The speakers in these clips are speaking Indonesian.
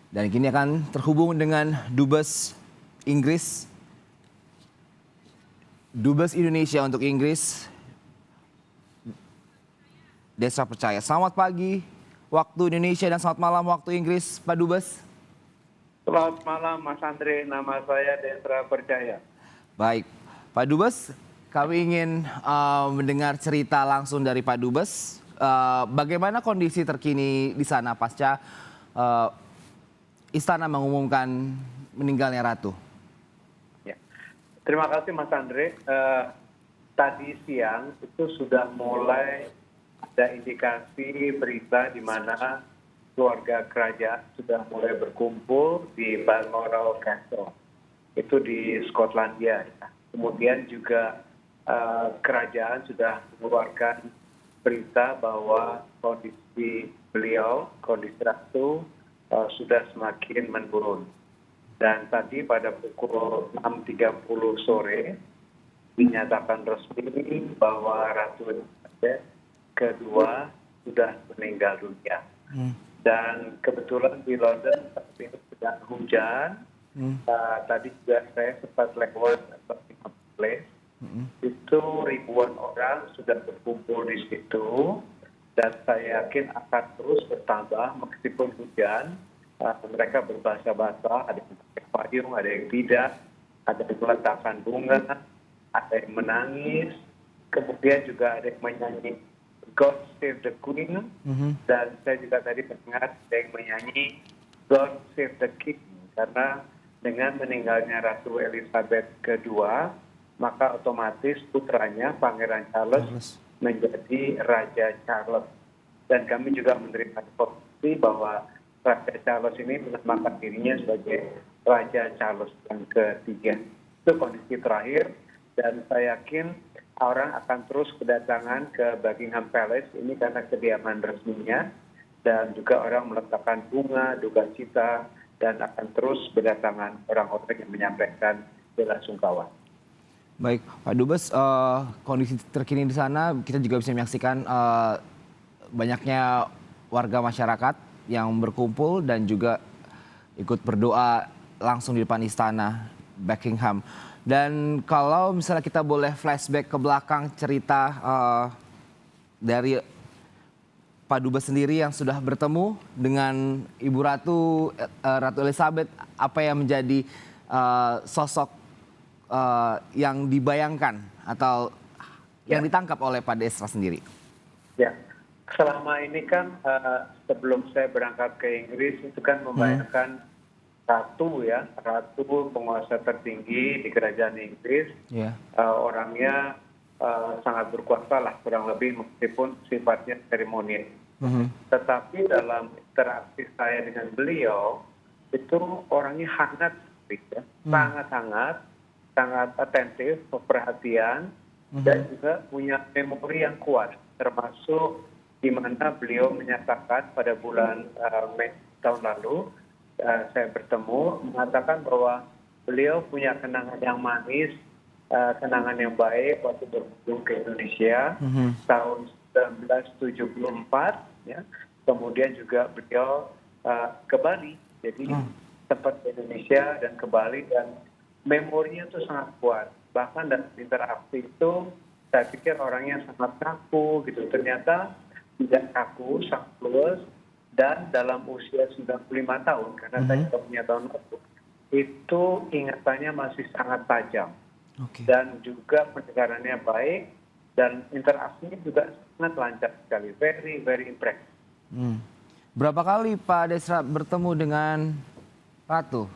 Dan kini akan terhubung dengan Dubes Inggris, Dubes Indonesia untuk Inggris, Desra Percaya. Selamat pagi waktu Indonesia dan selamat malam waktu Inggris, Pak Dubes. Selamat malam Mas Andre, nama saya Desra Percaya. Baik, Pak Dubes, kami ingin mendengar cerita langsung dari Pak Dubes. Bagaimana kondisi terkini di sana pasca Istana mengumumkan meninggalnya Ratu? Ya. Terima kasih Mas Andre. Tadi siang itu sudah mulai ada indikasi berita di mana keluarga kerajaan sudah mulai berkumpul di Balmoral Castle. Itu di Skotlandia. Kemudian juga kerajaan sudah mengeluarkan berita bahwa kondisi beliau, kondisi Ratu sudah semakin menurun. Dan tadi pada pukul 6.30 sore dinyatakan resmi bahwa Ratu Elizabeth kedua sudah meninggal dunia. Dan kebetulan di London saat ini sedang hujan. Tadi juga saya sempat lewat Buckingham Palace. Itu ribuan orang sudah berkumpul di situ. Dan saya yakin akan terus bertambah meskipun hujan. Mereka berbahasa-bahasa, ada yang pakai payung, ada yang tidak. Ada yang meletakkan bunga, ada yang menangis. Kemudian juga ada yang menyanyi God Save the Queen. Dan saya juga tadi mendengar ada yang menyanyi God Save the King. Karena dengan meninggalnya Ratu Elizabeth kedua, maka otomatis putranya Pangeran Charles menjadi Raja Charles. Dan kami juga menerima informasi bahwa Raja Charles ini menamakan dirinya sebagai Raja Charles yang ketiga. Itu kondisi terakhir dan saya yakin orang akan terus kedatangan ke Buckingham Palace ini karena kediaman resminya dan juga orang meletakkan bunga, duka cita dan akan terus berdatangan orang-orang yang menyampaikan bela sungkawa. Baik, Pak Dubes, kondisi terkini di sana kita juga bisa menyaksikan banyaknya warga masyarakat yang berkumpul dan juga ikut berdoa langsung di depan istana Buckingham. Dan kalau misalnya kita boleh flashback ke belakang cerita dari Pak Dubes sendiri yang sudah bertemu dengan Ibu Ratu Elizabeth, apa yang menjadi sosok yang dibayangkan atau yang ditangkap oleh Pak Desra sendiri? Ya, selama ini kan sebelum saya berangkat ke Inggris itu kan membayangkan Ratu penguasa tertinggi di kerajaan Inggris, orangnya sangat berkuasa lah kurang lebih meskipun sifatnya seremonial. Tetapi dalam interaksi saya dengan beliau itu orangnya hangat, sangat hangat, sangat atentif, perhatian, dan juga punya memori yang kuat, termasuk di mana beliau menyatakan pada bulan Mei tahun lalu saya bertemu mengatakan bahwa beliau punya kenangan yang manis, kenangan yang baik waktu berkunjung ke Indonesia tahun 1974, ya. Kemudian juga beliau ke Bali, jadi sempat ke Indonesia dan ke Bali dan memorinya itu sangat kuat. Bahkan dalam interaksi itu saya pikir orangnya sangat kaku gitu. Ternyata tidak kaku, sangat luas. Dan dalam usia 95 tahun, karena saya sudah punya tahun lalu, itu ingatannya masih sangat tajam. Dan juga pendengarannya baik, dan interaksinya juga sangat lancar sekali. Very, very impressive. Berapa kali Pak Desra bertemu dengan Ratu?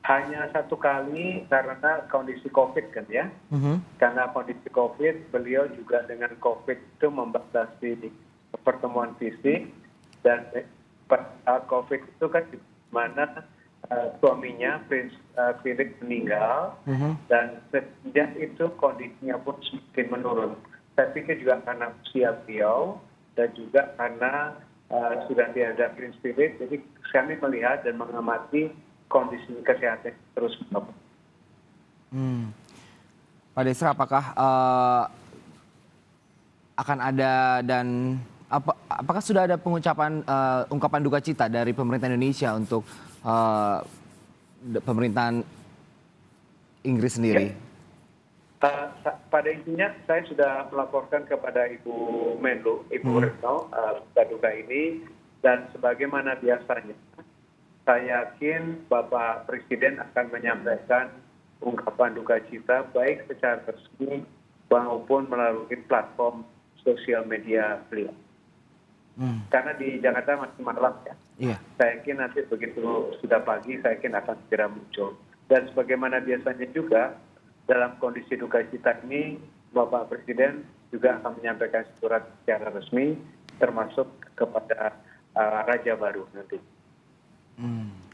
Hanya satu kali karena kondisi COVID kan ya. Karena kondisi COVID, beliau juga dengan COVID itu membatasi pertemuan fisik. Dan pada COVID itu kan di mana suaminya Prince Philip meninggal dan sejak itu kondisinya pun semakin menurun. Saya pikir juga karena usia beliau dan juga karena sudah tiada Prince Philip, jadi kami melihat dan mengamati kondisi kesehatan terus menurun. Pak Desra, apakah akan ada dan apakah sudah ada pengucapan ungkapan duka cita dari pemerintah Indonesia untuk pemerintahan Inggris sendiri? Pada intinya saya sudah melaporkan kepada Ibu Menlu, Ibu Retno, duka ini, dan sebagaimana biasanya, saya yakin Bapak Presiden akan menyampaikan ungkapan duka cita baik secara resmi maupun melalui platform sosial media beliau. Karena di Jakarta masih malam ya. Iya. Saya yakin nanti begitu sudah pagi, saya yakin akan segera muncul. Dan sebagaimana biasanya juga, dalam kondisi duka cita ini, Bapak Presiden juga akan menyampaikan surat secara resmi, termasuk kepada Raja baru nanti.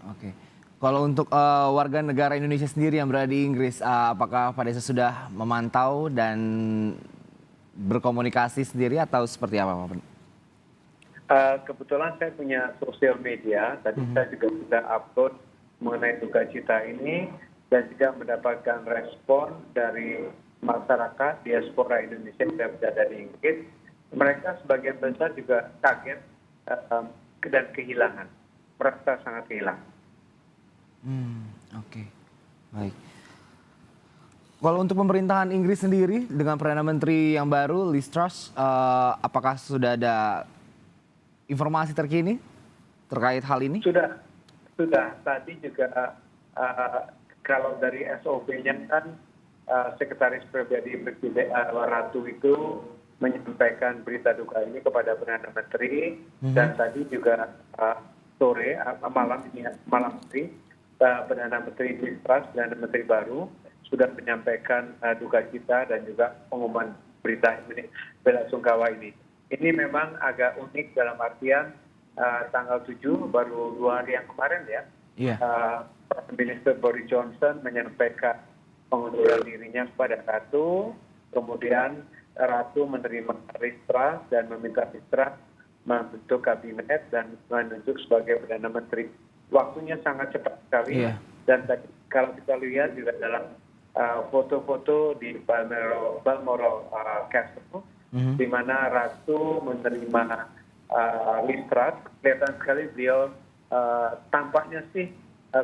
Oke. Kalau untuk warga negara Indonesia sendiri yang berada di Inggris, apakah Pak Desa sudah memantau dan berkomunikasi sendiri atau seperti apa, Pak? Kebetulan saya punya sosial media, tadi saya juga sudah upload mengenai duka cita ini, dan juga mendapatkan respon dari masyarakat diaspora Indonesia yang berada di Inggris. Mereka sebagian besar juga kaget dan kehilangan, merasa sangat hilang. Oke, baik. Kalau untuk pemerintahan Inggris sendiri dengan Perdana Menteri yang baru, Liz Truss, apakah sudah ada informasi terkini terkait hal ini? Sudah. Tadi juga kalau dari SOP-nya kan Sekretaris Pribadi Presiden Ratu itu menyampaikan berita duka ini kepada Perdana Menteri, dan tadi juga sore malam hari Perdana Menteri Liz Truss, Perdana Menteri baru sudah menyampaikan duka cita dan juga pengumuman berita ini, bela sungkawa ini. Ini memang agak unik dalam artian tanggal 7 baru 2 hari yang kemarin ya. Iya. Minister Boris Johnson menyampaikan pengunduran dirinya kepada Ratu, kemudian Ratu menerima Liz Truss dan meminta Liz Truss membentuk kabinet dan menunjuk sebagai Perdana Menteri. Waktunya sangat cepat sekali. Iya. Dan tadi kalau kita lihat juga dalam foto-foto di Balmoral Castle, di mana Ratu menerima Liz Truss, kelihatan sekali beliau tampaknya sih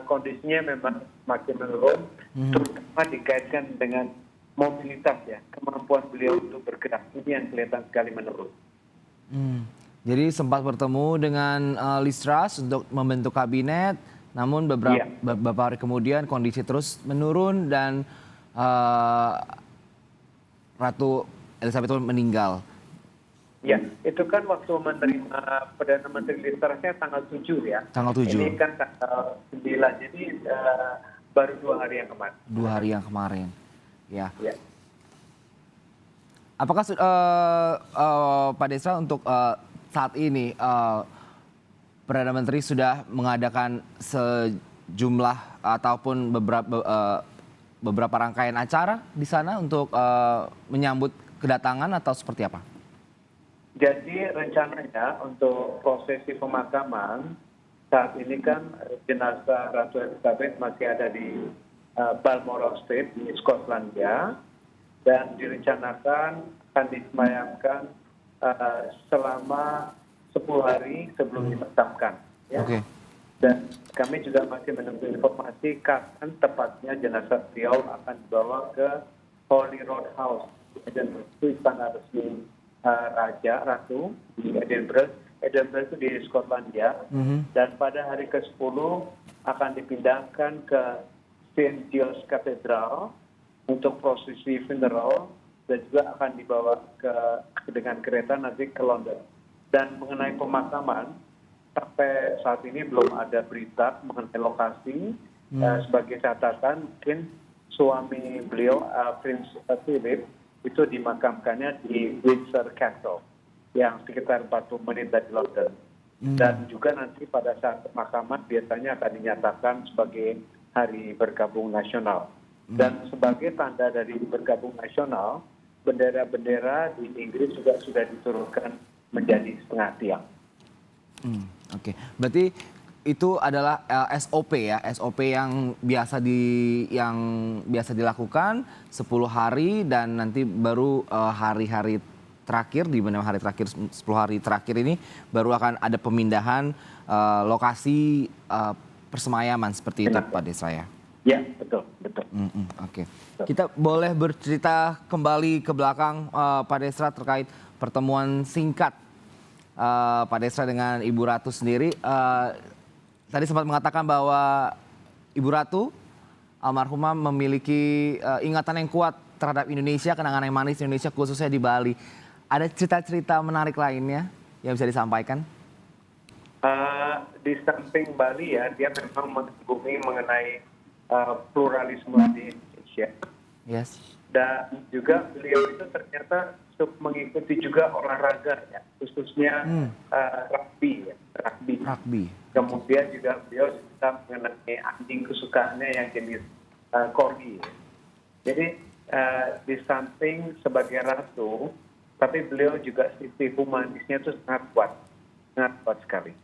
kondisinya memang makin menurun, terutama dikaitkan dengan mobilitas ya, kemampuan beliau untuk bergerak ini yang kelihatan sekali menurun. Jadi sempat bertemu dengan Liz Truss untuk membentuk kabinet, namun beberapa hari kemudian kondisi terus menurun dan Ratu Elizabeth meninggal. Ya, itu kan waktu menerima Perdana Menteri Liz Truss-nya tanggal 7 ya. Tanggal 7. Ini kan tanggal 9, jadi baru 2 hari yang kemarin. 2 hari yang kemarin, ya. Ya. Apakah Pak Desra untuk saat ini Perdana Menteri sudah mengadakan sejumlah ataupun beberapa rangkaian acara di sana untuk menyambut kedatangan atau seperti apa? Jadi rencananya untuk prosesi pemakaman saat ini kan jenazah Ratu Elizabeth masih ada di Balmoral Street di Skotlandia, dan direncanakan akan disemayamkan selama 10 hari sebelum dimakamkan. Ya. Oke. Dan kami juga masih menunggu informasi kapan tepatnya jenazah beliau akan dibawa ke Holy Road House, itu istana resmi Raja Ratu di Edinburgh. Edinburgh itu di Skotlandia. Dan pada hari ke-10 akan dipindahkan ke St. Giles Cathedral untuk prosesi funeral, dan juga akan dibawa dengan kereta nanti ke London. Dan mengenai pemakaman, sampai saat ini belum ada berita mengenai lokasi. Sebagai catatan, mungkin suami beliau, Prince Philip, itu dimakamkannya di Windsor Castle yang sekitar 40 menit dari London. Dan juga nanti pada saat pemakaman biasanya akan dinyatakan sebagai hari bergabung nasional. Dan sebagai tanda dari bergabung nasional, bendera-bendera di Inggris juga sudah diturunkan menjadi setengah tiang. Oke, berarti itu adalah SOP ya, SOP yang biasa dilakukan 10 hari dan nanti baru hari-hari terakhir, di mana hari terakhir 10 hari terakhir ini baru akan ada pemindahan lokasi persemayaman seperti itu Pak Desra ya? Ya, betul. Oke. Kita boleh bercerita kembali ke belakang Pak Desra terkait pertemuan singkat Pak Desra dengan Ibu Ratu sendiri. Tadi sempat mengatakan bahwa Ibu Ratu almarhumah memiliki ingatan yang kuat terhadap Indonesia, kenangan yang manis Indonesia khususnya di Bali. Ada cerita-cerita menarik lainnya yang bisa disampaikan? Di samping Bali ya, dia memang mengagumi mengenai pluralisme di Indonesia. Yes. Dan juga beliau itu ternyata mengikuti juga olahraga ya, khususnya rugby. Kemudian juga beliau suka mengenai anjing kesukaannya yang jenis corgi. Jadi di samping sebagai ratu, tapi beliau juga sisi humanisnya itu sangat kuat sekali.